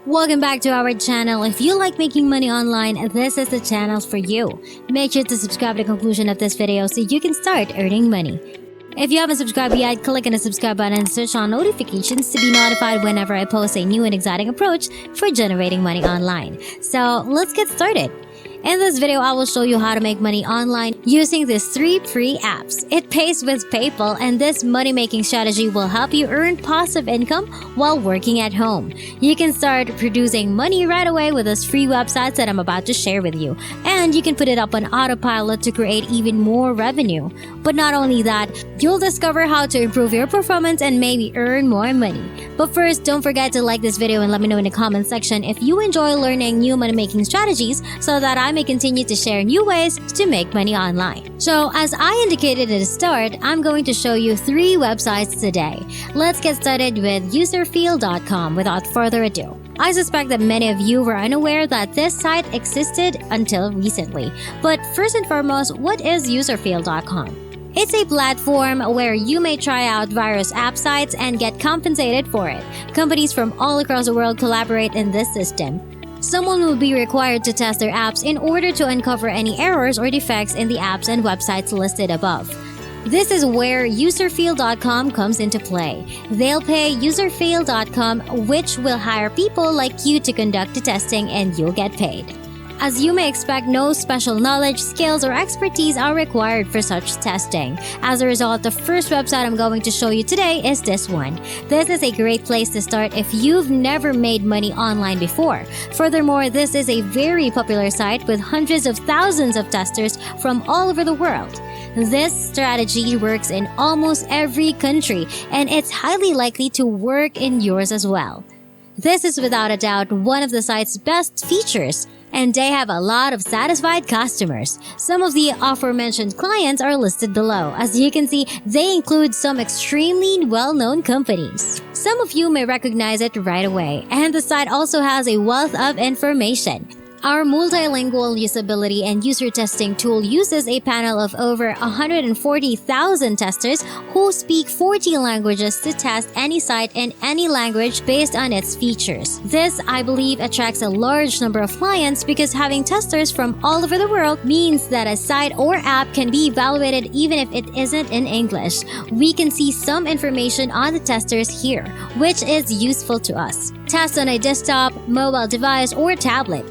Welcome back to our channel. If you like making money online, this is the channel for you. Make sure to subscribe to the conclusion of this video so you can start earning money. If you haven't subscribed yet, click on the subscribe button and switch on notifications to be notified whenever I post a new and exciting approach for generating money online. So let's get started. In this video, I will show you how to make money online using these 3 free apps. It pays with PayPal, and this money-making strategy will help you earn passive income while working at home. You can start producing money right away with these free websites that I'm about to share with you. And you can put it up on autopilot to create even more revenue. But not only that, you'll discover how to improve your performance and maybe earn more money. But first, don't forget to like this video and let me know in the comment section if you enjoy learning new money-making strategies so that I may continue to share new ways to make money online. So as I indicated at the start, I'm going to show you 3 websites today. Let's get started with userfeel.com without further ado. I suspect that many of you were unaware that this site existed until recently. But first and foremost, what is userfeel.com? It's a platform where you may try out various app sites and get compensated for it. Companies from all across the world collaborate in this system. Someone will be required to test their apps in order to uncover any errors or defects in the apps and websites listed above. This is where userfeel.com comes into play. They'll pay userfeel.com, which will hire people like you to conduct the testing, and you'll get paid. As you may expect, no special knowledge, skills, or expertise are required for such testing. As a result, the first website I'm going to show you today is this one. This is a great place to start if you've never made money online before. Furthermore, this is a very popular site with hundreds of thousands of testers from all over the world. This strategy works in almost every country, and it's highly likely to work in yours as well. This is without a doubt one of the site's best features, and they have a lot of satisfied customers. Some of the aforementioned clients are listed below. As you can see, they include some extremely well-known companies. Some of you may recognize it right away, and the site also has a wealth of information. Our multilingual usability and user testing tool uses a panel of over 140,000 testers who speak 40 languages to test any site in any language based on its features. This, I believe, attracts a large number of clients because having testers from all over the world means that a site or app can be evaluated even if it isn't in English. We can see some information on the testers here, which is useful to us. Test on a desktop, mobile device, or tablet.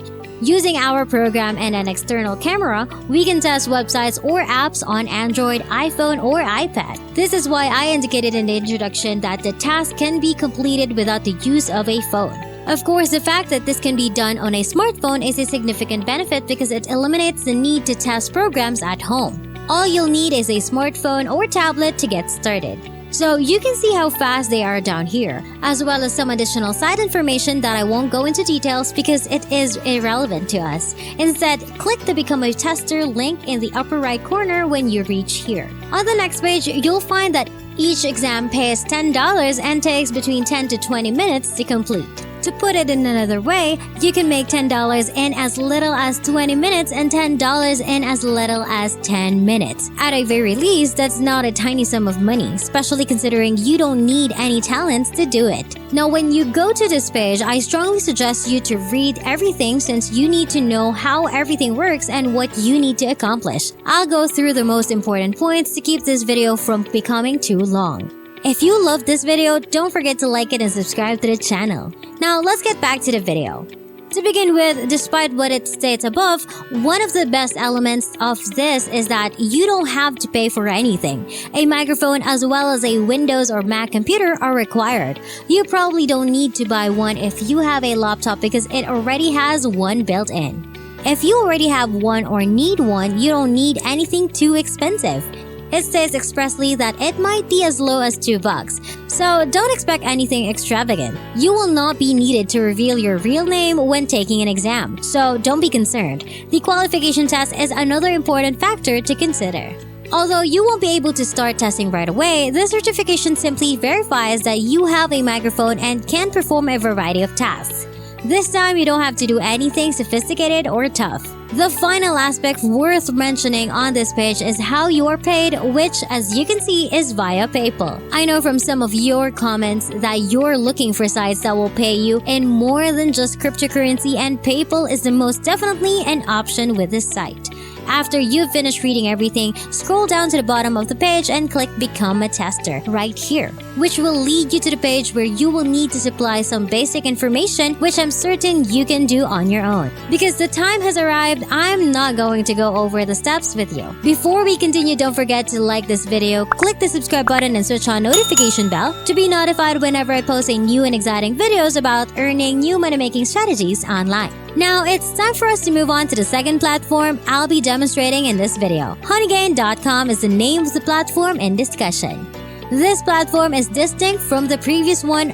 Using our program and an external camera, we can test websites or apps on Android, iPhone, or iPad. This is why I indicated in the introduction that the task can be completed without the use of a phone. Of course, the fact that this can be done on a smartphone is a significant benefit because it eliminates the need to test programs at home. All you'll need is a smartphone or tablet to get started. So you can see how fast they are down here, as well as some additional site information that I won't go into details because it is irrelevant to us. Instead, click the Become a Tester link in the upper right corner when you reach here. On the next page, you'll find that each exam pays $10 and takes between 10 to 20 minutes to complete. To put it in another way, you can make $10 in as little as 20 minutes and $10 in as little as 10 minutes. At a very least, that's not a tiny sum of money, especially considering you don't need any talents to do it. Now, when you go to this page, I strongly suggest you to read everything since you need to know how everything works and what you need to accomplish. I'll go through the most important points to keep this video from becoming too long. If you loved this video, don't forget to like it and subscribe to the channel. Now, let's get back to the video. To begin with, despite what it states above, one of the best elements of this is that you don't have to pay for anything. A microphone as well as a Windows or Mac computer are required. You probably don't need to buy one if you have a laptop because it already has one built in. If you already have one or need one, you don't need anything too expensive. It states expressly that it might be as low as $2, so don't expect anything extravagant. You will not be needed to reveal your real name when taking an exam, so don't be concerned. The qualification test is another important factor to consider. Although you won't be able to start testing right away, this certification simply verifies that you have a microphone and can perform a variety of tasks. This time, you don't have to do anything sophisticated or tough. The final aspect worth mentioning on this page is how you are paid, which as you can see is via PayPal. I know from some of your comments that you're looking for sites that will pay you in more than just cryptocurrency, and PayPal is the most definitely an option with this site. After you've finished reading everything, scroll down to the bottom of the page and click Become a Tester right here, which will lead you to the page where you will need to supply some basic information, which I'm certain you can do on your own. Because the time has arrived, I'm not going to go over the steps with you. Before we continue, don't forget to like this video, click the subscribe button and switch on notification bell to be notified whenever I post a new and exciting videos about earning new money-making strategies online. Now, it's time for us to move on to the second platform I'll be demonstrating in this video. Honeygain.com is the name of the platform in discussion. This platform is distinct from the previous one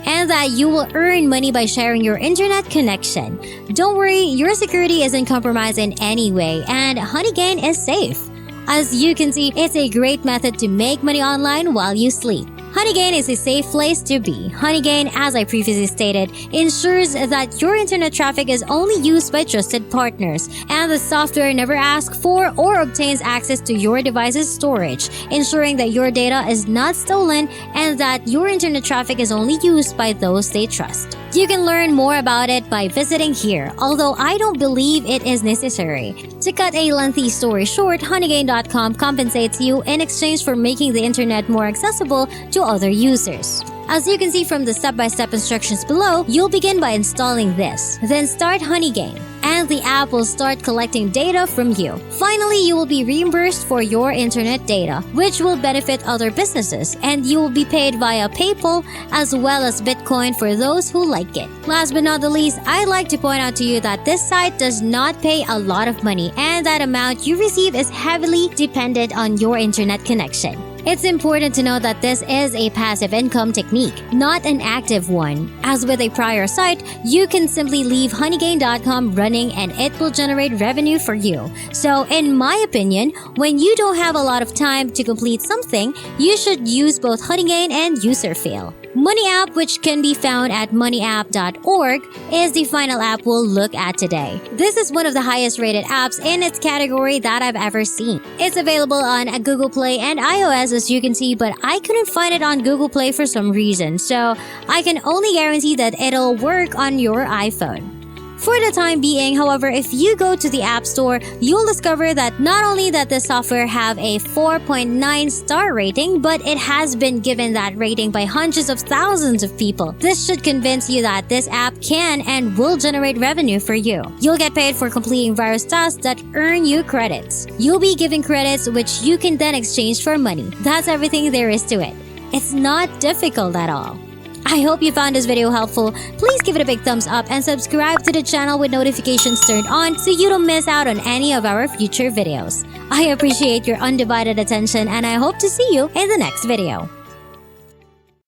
and that you will earn money by sharing your internet connection. Don't worry, your security isn't compromised in any way, and Honeygain is safe. As you can see, it's a great method to make money online while you sleep. Honeygain is a safe place to be. Honeygain, as I previously stated, ensures that your internet traffic is only used by trusted partners, and the software never asks for or obtains access to your device's storage, ensuring that your data is not stolen and that your internet traffic is only used by those they trust. You can learn more about it by visiting here, although I don't believe it is necessary. To cut a lengthy story short, Honeygain.com compensates you in exchange for making the internet more accessible to other users. As you can see from the step-by-step instructions below, you'll begin by installing this. Then start Honeygain, and the app will start collecting data from you. Finally, you will be reimbursed for your internet data, which will benefit other businesses, and you will be paid via PayPal as well as Bitcoin for those who like it. Last but not the least, I'd like to point out to you that this site does not pay a lot of money, and that amount you receive is heavily dependent on your internet connection. It's important to know that this is a passive income technique, not an active one. As with a prior site, you can simply leave Honeygain.com running and it will generate revenue for you. So in my opinion, when you don't have a lot of time to complete something, you should use both Honeygain and Userfail. MoneyApp, which can be found at moneyapp.org, is the final app we'll look at today. This is one of the highest rated apps in its category that I've ever seen. It's available on Google Play and iOS, as you can see, but I couldn't find it on Google Play for some reason, so I can only guarantee that it'll work on your iPhone. For the time being, however, if you go to the App Store, you'll discover that not only that this software have a 4.9 star rating, but it has been given that rating by hundreds of thousands of people. This should convince you that this app can and will generate revenue for you. You'll get paid for completing various tasks that earn you credits. You'll be given credits which you can then exchange for money. That's everything there is to it. It's not difficult at all. I hope you found this video helpful. Please give it a big thumbs up and subscribe to the channel with notifications turned on so you don't miss out on any of our future videos. I appreciate your undivided attention and I hope to see you in the next video.